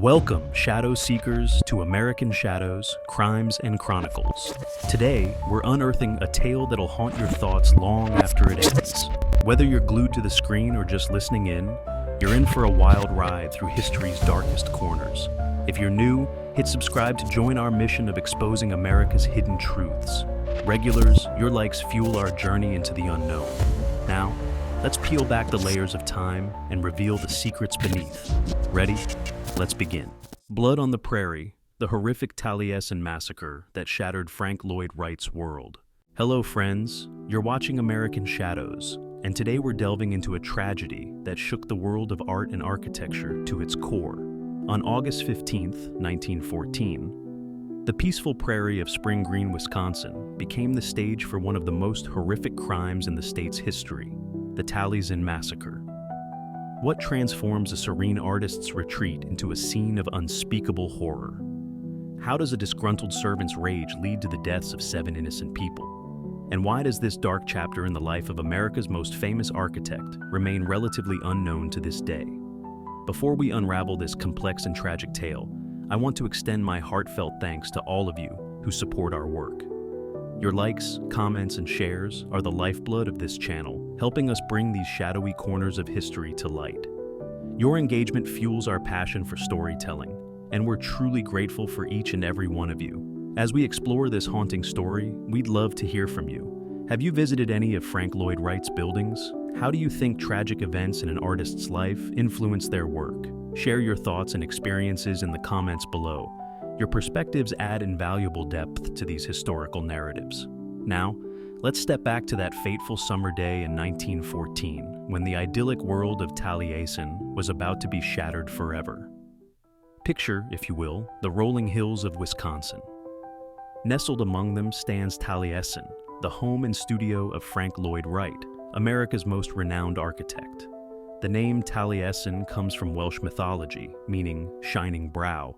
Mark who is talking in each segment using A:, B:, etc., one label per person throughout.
A: Welcome, Shadow Seekers, to American Shadows, Crimes and Chronicles. Today, we're unearthing a tale that'll haunt your thoughts long after it ends. Whether you're glued to the screen or just listening in, you're in for a wild ride through history's darkest corners. If you're new, hit subscribe to join our mission of exposing America's hidden truths. Regulars, your likes fuel our journey into the unknown. Now, let's peel back the layers of time and reveal the secrets beneath. Ready? Let's begin. Blood on the Prairie, the horrific Taliesin Massacre that shattered Frank Lloyd Wright's world. Hello friends, you're watching American Shadows, and today we're delving into a tragedy that shook the world of art and architecture to its core. On August 15th, 1914, the peaceful prairie of Spring Green, Wisconsin became the stage for one of the most horrific crimes in the state's history, the Taliesin Massacre. What transforms a serene artist's retreat into a scene of unspeakable horror? How does a disgruntled servant's rage lead to the deaths of 7 innocent people? And why does this dark chapter in the life of America's most famous architect remain relatively unknown to this day? Before we unravel this complex and tragic tale, I want to extend my heartfelt thanks to all of you who support our work. Your likes, comments, and shares are the lifeblood of this channel, helping us bring these shadowy corners of history to light. Your engagement fuels our passion for storytelling, and we're truly grateful for each and every one of you. As we explore this haunting story, we'd love to hear from you. Have you visited any of Frank Lloyd Wright's buildings? How do you think tragic events in an artist's life influence their work? Share your thoughts and experiences in the comments below. Your perspectives add invaluable depth to these historical narratives. Now, let's step back to that fateful summer day in 1914, when the idyllic world of Taliesin was about to be shattered forever. Picture, if you will, the rolling hills of Wisconsin. Nestled among them stands Taliesin, the home and studio of Frank Lloyd Wright, America's most renowned architect. The name Taliesin comes from Welsh mythology, meaning shining brow,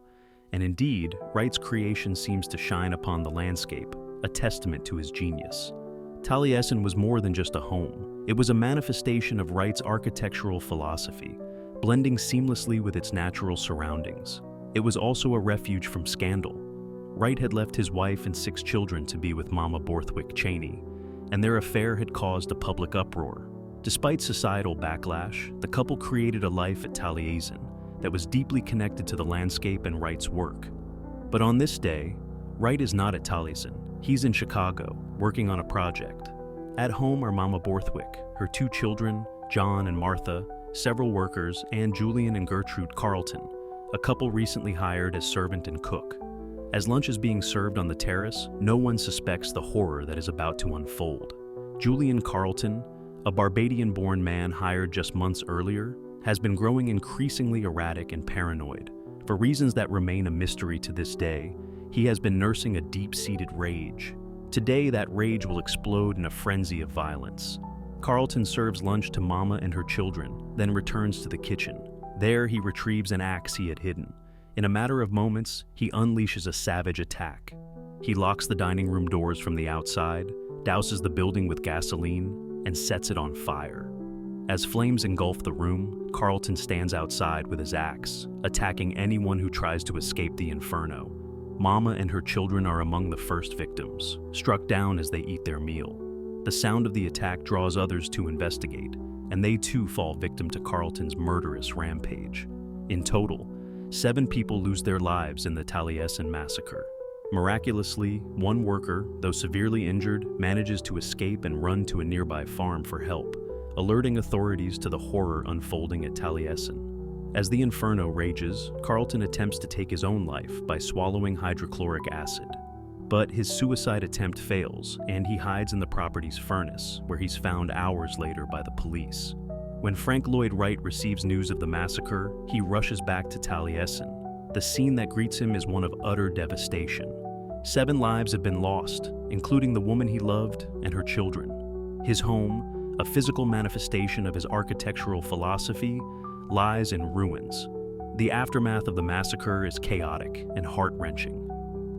A: and indeed, Wright's creation seems to shine upon the landscape, a testament to his genius. Taliesin was more than just a home. It was a manifestation of Wright's architectural philosophy, blending seamlessly with its natural surroundings. It was also a refuge from scandal. Wright had left his wife and 6 children to be with Mama Borthwick Cheney, and their affair had caused a public uproar. Despite societal backlash, the couple created a life at Taliesin that was deeply connected to the landscape and Wright's work. But on this day, Wright is not at Taliesin. He's in Chicago, working on a project. At home are Mama Borthwick, her 2 children, John and Martha, several workers, and Julian and Gertrude Carlton, a couple recently hired as servant and cook. As lunch is being served on the terrace, no one suspects the horror that is about to unfold. Julian Carlton, a Barbadian-born man hired just months earlier, has been growing increasingly erratic and paranoid. For reasons that remain a mystery to this day, he has been nursing a deep-seated rage. Today, that rage will explode in a frenzy of violence. Carlton serves lunch to Mama and her children, then returns to the kitchen. There, he retrieves an axe he had hidden. In a matter of moments, he unleashes a savage attack. He locks the dining room doors from the outside, douses the building with gasoline, and sets it on fire. As flames engulf the room, Carlton stands outside with his axe, attacking anyone who tries to escape the inferno. Mama and her children are among the first victims, struck down as they eat their meal. The sound of the attack draws others to investigate, and they too fall victim to Carlton's murderous rampage. In total, 7 people lose their lives in the Taliesin Massacre. Miraculously, one worker, though severely injured, manages to escape and run to a nearby farm for help, alerting authorities to the horror unfolding at Taliesin. As the inferno rages, Carlton attempts to take his own life by swallowing hydrochloric acid. But his suicide attempt fails, and he hides in the property's furnace, where he's found hours later by the police. When Frank Lloyd Wright receives news of the massacre, he rushes back to Taliesin. The scene that greets him is one of utter devastation. 7 lives have been lost, including the woman he loved and her children. His home, a physical manifestation of his architectural philosophy, lies in ruins. The aftermath of the massacre is chaotic and heart-wrenching.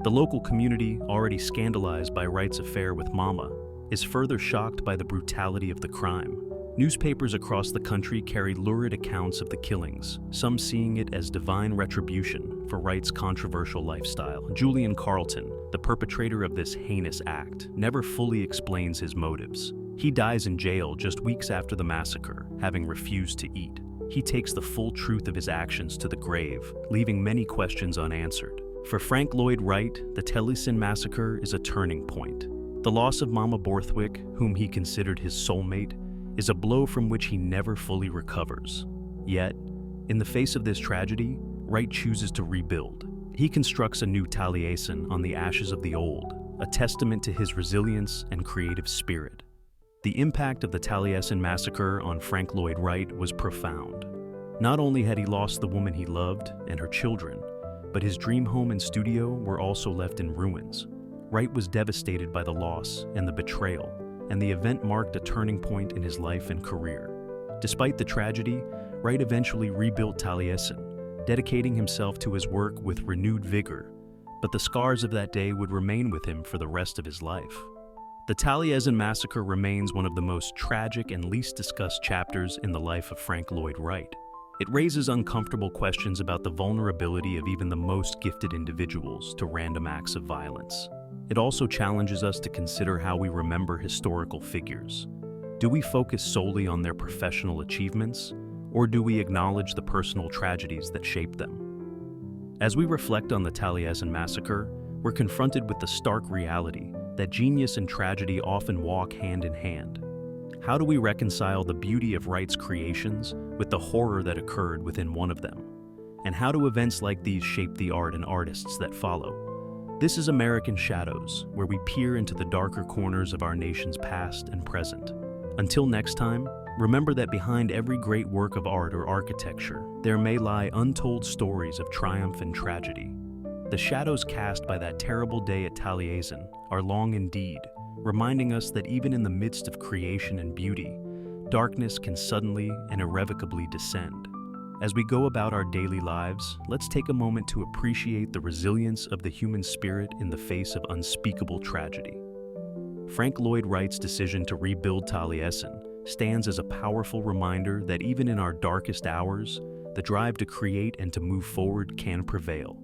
A: The local community, already scandalized by Wright's affair with Mama, is further shocked by the brutality of the crime. Newspapers across the country carried lurid accounts of the killings, some seeing it as divine retribution for Wright's controversial lifestyle. Julian Carlton, the perpetrator of this heinous act, never fully explains his motives. He dies in jail just weeks after the massacre, having refused to eat. He takes the full truth of his actions to the grave, leaving many questions unanswered. For Frank Lloyd Wright, the Taliesin Massacre is a turning point. The loss of Mama Borthwick, whom he considered his soulmate, is a blow from which he never fully recovers. Yet, in the face of this tragedy, Wright chooses to rebuild. He constructs a new Taliesin on the ashes of the old, a testament to his resilience and creative spirit. The impact of the Taliesin Massacre on Frank Lloyd Wright was profound. Not only had he lost the woman he loved and her children, but his dream home and studio were also left in ruins. Wright was devastated by the loss and the betrayal, and the event marked a turning point in his life and career. Despite the tragedy, Wright eventually rebuilt Taliesin, dedicating himself to his work with renewed vigor, but the scars of that day would remain with him for the rest of his life. The Taliesin Massacre remains one of the most tragic and least discussed chapters in the life of Frank Lloyd Wright. It raises uncomfortable questions about the vulnerability of even the most gifted individuals to random acts of violence. It also challenges us to consider how we remember historical figures. Do we focus solely on their professional achievements, or do we acknowledge the personal tragedies that shaped them? As we reflect on the Taliesin Massacre, we're confronted with the stark reality that genius and tragedy often walk hand in hand. How do we reconcile the beauty of Wright's creations with the horror that occurred within one of them? And how do events like these shape the art and artists that follow? This is American Shadows, where we peer into the darker corners of our nation's past and present. Until next time, remember that behind every great work of art or architecture, there may lie untold stories of triumph and tragedy. The shadows cast by that terrible day at Taliesin are long indeed, reminding us that even in the midst of creation and beauty, darkness can suddenly and irrevocably descend. As we go about our daily lives, let's take a moment to appreciate the resilience of the human spirit in the face of unspeakable tragedy. Frank Lloyd Wright's decision to rebuild Taliesin stands as a powerful reminder that even in our darkest hours, the drive to create and to move forward can prevail.